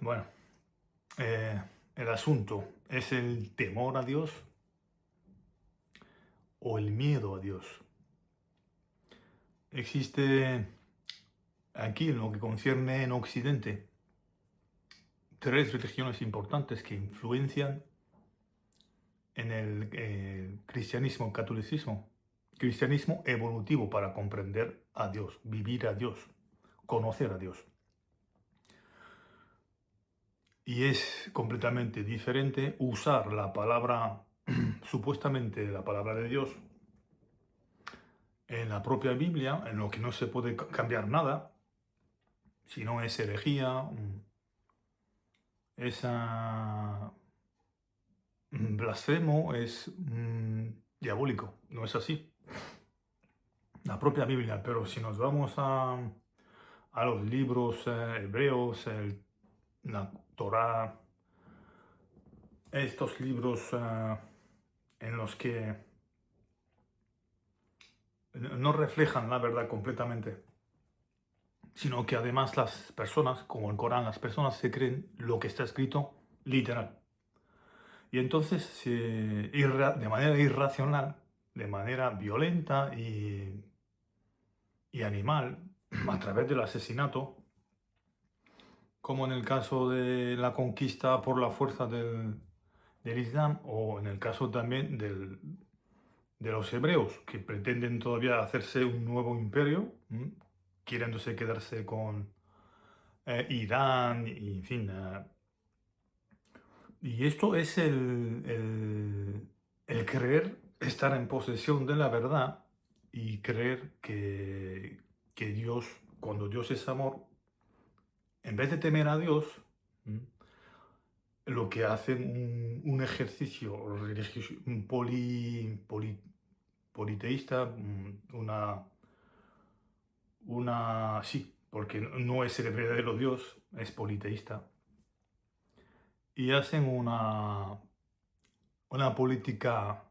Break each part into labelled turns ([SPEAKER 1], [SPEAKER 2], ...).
[SPEAKER 1] Bueno, el asunto es el temor a Dios o el miedo a Dios. Existe aquí, en lo que concierne en Occidente, tres religiones importantes que influencian en el cristianismo, catolicismo. Cristianismo evolutivo para comprender a Dios, vivir a Dios, conocer a Dios. Y es completamente diferente usar la palabra, supuestamente la palabra de Dios, en la propia Biblia, en lo que no se puede cambiar nada, si no es herejía, es blasfemo, es diabólico, no es así. La propia Biblia, pero si nos vamos a los libros hebreos, la Torá, estos libros en los que no reflejan la verdad completamente, sino que además las personas, como el Corán, las personas se creen lo que está escrito literal. Y entonces, de manera irracional, de manera violenta y animal, a través del asesinato, como en el caso de la conquista por la fuerza del Islam, o en el caso también de los hebreos, que pretenden todavía hacerse un nuevo imperio, queriéndose quedarse con Irán, y en fin. Y esto es el creer estar en posesión de la verdad y creer que Dios, cuando Dios es amor, en vez de temer a Dios, ¿m? Lo que hacen un ejercicio religioso, politeísta, sí, porque no es el verdadero Dios, es politeísta, y hacen una política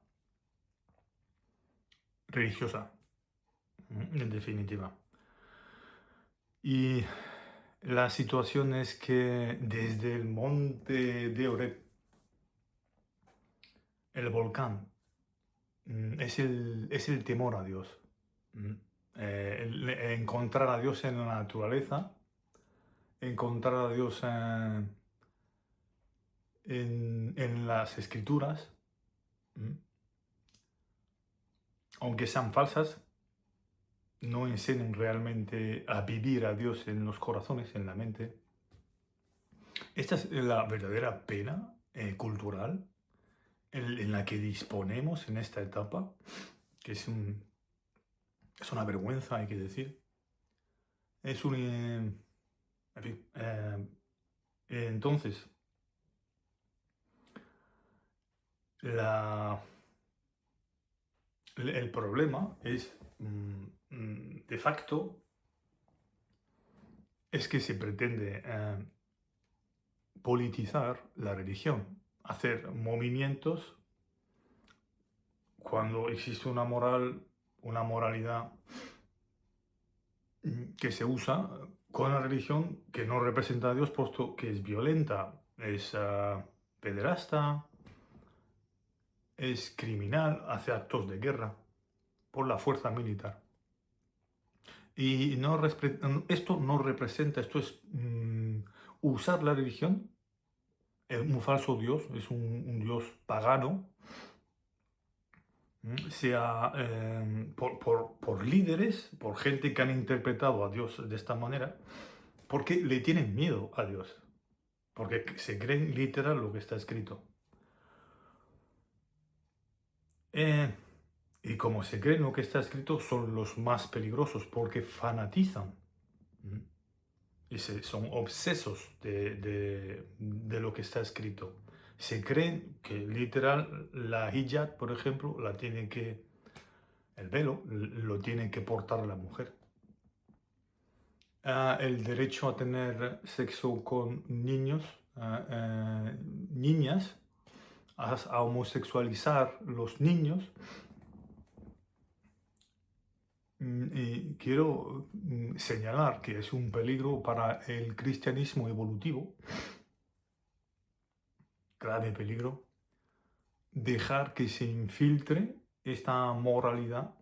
[SPEAKER 1] religiosa, en definitiva. Y la situación es que desde el monte de Oreb, el volcán, es el temor a Dios. mm, Encontrar a Dios en la naturaleza, encontrar a Dios en las escrituras, mm, aunque sean falsas, no enseñan realmente a vivir a Dios en los corazones, en la mente. Esta es la verdadera pena cultural en la que disponemos en esta etapa, que es una vergüenza, hay que decir. Es un... en fin, entonces, la, el problema es, de facto, es que se pretende politizar la religión, hacer movimientos cuando existe una moralidad que se usa con la religión que no representa a Dios, puesto que es violenta, es pederasta, es criminal, hace actos de guerra por la fuerza militar. Y esto no representa, esto es usar la religión, es un falso Dios, es un Dios pagano, sea por líderes, por gente que han interpretado a Dios de esta manera, porque le tienen miedo a Dios, porque se creen literal lo que está escrito. Eh, y como se creen lo que está escrito, son los más peligrosos, porque fanatizan. ¿m? Y son obsesos de lo que está escrito. Se creen que literal la hijab, por ejemplo, el velo lo tiene que portar la mujer. El derecho a tener sexo con niños, niñas, a homosexualizar los niños. Y quiero señalar que es un peligro para el cristianismo evolutivo, grave peligro, dejar que se infiltre esta moralidad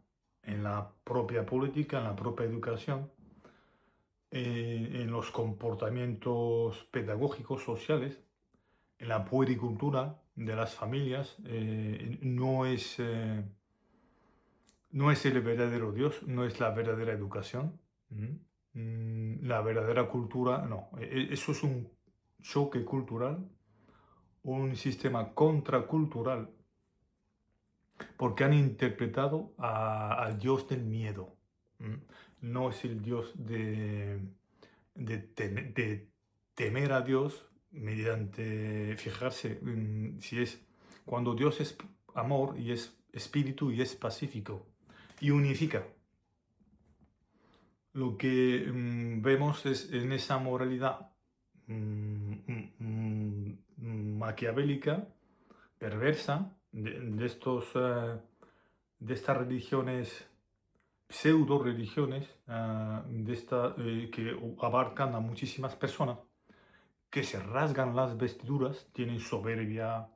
[SPEAKER 1] en la propia política, en la propia educación, en los comportamientos pedagógicos, sociales, en la puericultura de las familias. No es el verdadero Dios, no es la verdadera educación. La verdadera cultura, no. Eso es un choque cultural, un sistema contracultural, porque han interpretado al Dios del miedo. ¿M? No es el Dios de temer a Dios mediante fijarse si es cuando Dios es amor y es espíritu y es pacífico y unifica. Lo que vemos es en esa moralidad maquiavélica, perversa, de estas religiones, pseudo religiones, que abarcan a muchísimas personas, que se rasgan las vestiduras, tienen soberbia,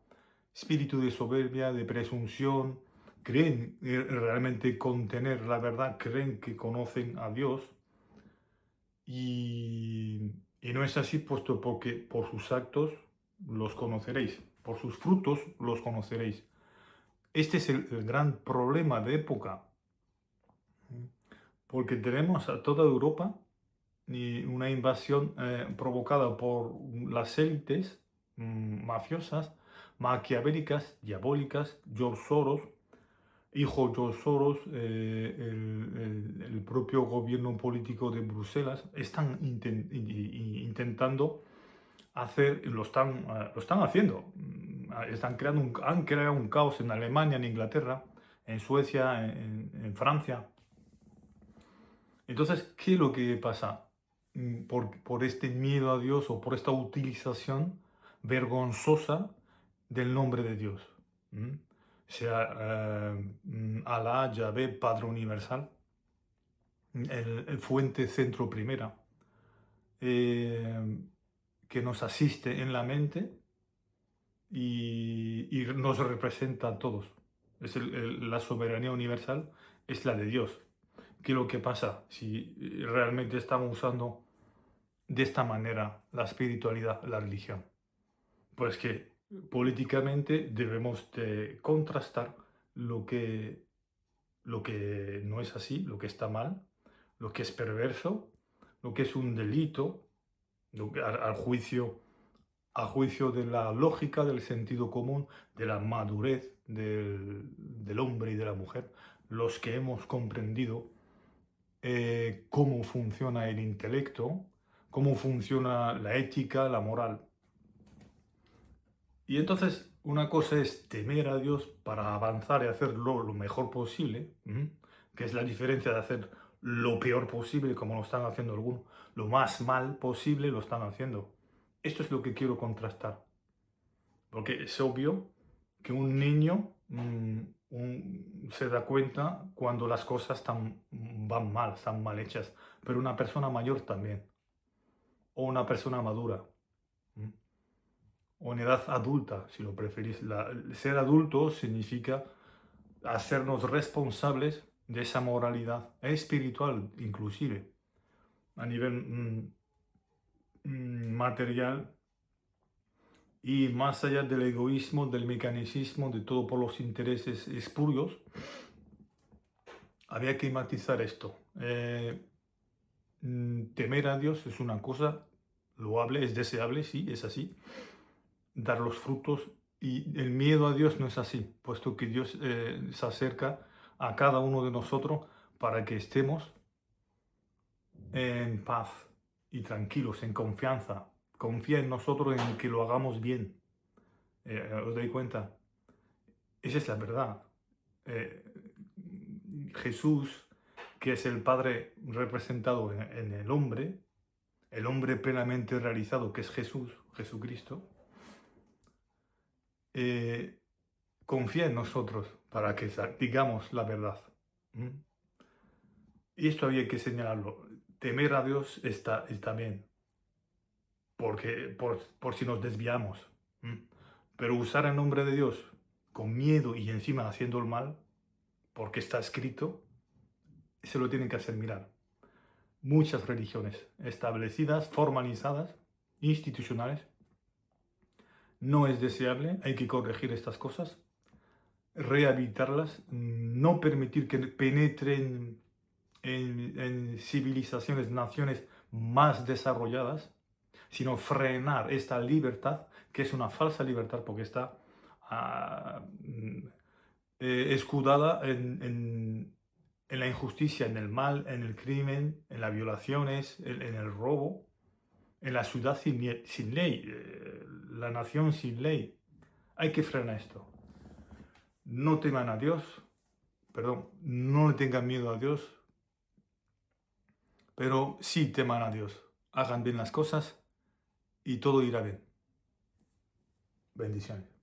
[SPEAKER 1] espíritu de soberbia, de presunción, creen realmente contener la verdad, creen que conocen a Dios y no es así, puesto porque por sus actos los conoceréis, por sus frutos los conoceréis. Este es el gran problema de época, porque tenemos a toda Europa y una invasión provocada por las élites mafiosas, maquiavélicas, diabólicas, George Soros, hijo George Soros, el propio gobierno político de Bruselas, están intentando hacer, lo están haciendo, han creado un caos en Alemania, en Inglaterra, en Suecia, en Francia. Entonces, ¿qué es lo que pasa? Por este miedo a Dios o por esta utilización vergonzosa del nombre de Dios. ¿M? Sea Alá, Yahvé, Padre Universal, el fuente centro primera, eh, que nos asiste en la mente y nos representa a todos. La soberanía universal es la de Dios. ¿Qué es lo que pasa si realmente estamos usando de esta manera la espiritualidad, la religión? Pues que políticamente debemos de contrastar lo que, lo que no es así, lo que está mal, lo que es perverso, lo que es un delito, a juicio de la lógica, del sentido común, de la madurez del hombre y de la mujer, los que hemos comprendido cómo funciona el intelecto, cómo funciona la ética, la moral. Y entonces una cosa es temer a Dios para avanzar y hacerlo lo mejor posible, que es la diferencia de hacer lo peor posible, como lo están haciendo algunos, lo más mal posible lo están haciendo. Esto es lo que quiero contrastar, porque es obvio que un niño se da cuenta cuando las cosas van mal, están mal hechas, pero una persona mayor también, o una persona madura. ¿M? O en edad adulta, si lo preferís. Ser adulto significa hacernos responsables de esa moralidad espiritual, inclusive, a nivel material y más allá del egoísmo, del mecanicismo, de todo por los intereses espurios. Había que matizar esto. Temer a Dios es una cosa loable, es deseable, sí, es así. Dar los frutos y el miedo a Dios no es así, puesto que Dios se acerca a cada uno de nosotros para que estemos en paz y tranquilos, en confianza. Confía en nosotros en que lo hagamos bien. ¿Os dais cuenta? Esa es la verdad. Eh, Jesús, que es el Padre representado en el hombre plenamente realizado, que es Jesús, Jesucristo, eh, confía en nosotros para que digamos la verdad. ¿Mm? Y esto había que señalarlo. Temer a Dios está bien, porque por si nos desviamos. ¿Mm? Pero usar el nombre de Dios con miedo y encima haciendo el mal, porque está escrito, se lo tienen que hacer mirar. Muchas religiones establecidas, formalizadas, institucionales, no es deseable, hay que corregir estas cosas, rehabilitarlas, no permitir que penetren en civilizaciones, naciones más desarrolladas, sino frenar esta libertad, que es una falsa libertad porque está escudada en la injusticia, en el mal, en el crimen, en las violaciones, en el robo, en la ciudad sin ley, la nación sin ley. Hay que frenar esto. No teman a Dios, perdón, no le tengan miedo a Dios, pero sí teman a Dios. Hagan bien las cosas y todo irá bien. Bendiciones.